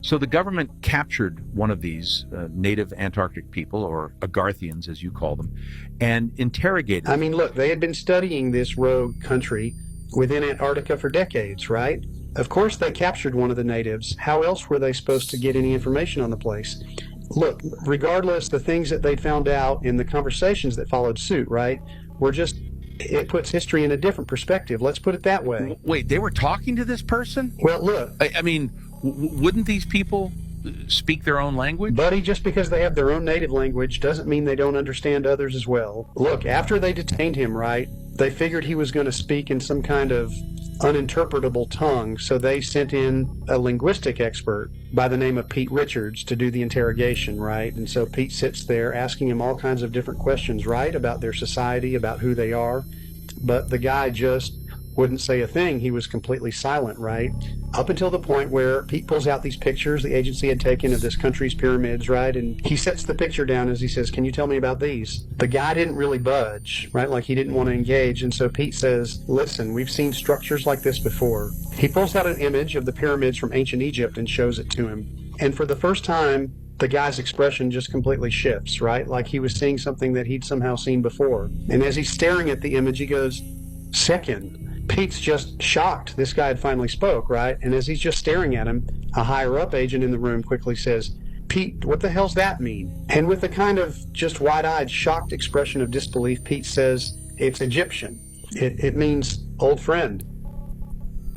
So the government captured one of these native Antarctic people, or Agarthians as you call them, and interrogated them. I mean, look, they had been studying this rogue country within Antarctica for decades, right? Of course they captured one of the natives. How else were they supposed to get any information on the place? Look, regardless, the things that they'd found out in the conversations that followed suit, right, were just, it puts history in a different perspective. Let's put it that way. Wait, they were talking to this person? Well, look, I mean, wouldn't these people speak their own language? buddy, just because they have their own native language doesn't mean they don't understand others as well. Look, after they detained him, right, they figured he was going to speak in some kind of uninterpretable tongue, so they sent in a linguistic expert by the name of Pete Richards to do the interrogation, right? And so Pete sits there asking him all kinds of different questions, right, about their society, about who they are, but the guy just wouldn't say a thing. He was completely silent, right? Up until the point where Pete pulls out these pictures the agency had taken of this country's pyramids, right? And he sets the picture down as he says, "Can you tell me about these?" The guy didn't really budge, right? Like he didn't want to engage. And so Pete says, "Listen, we've seen structures like this before." He pulls out an image of the pyramids from ancient Egypt and shows it to him. And for the first time, the guy's expression just completely shifts, right? Like he was seeing something that he'd somehow seen before. And as he's staring at the image, he goes, "Second." Pete's just shocked this guy had finally spoke, right? And as he's just staring at him, a higher-up agent in the room quickly says, "Pete, what the hell's that mean?" And with a kind of just wide-eyed, shocked expression of disbelief, Pete says, "It's Egyptian. It means old friend."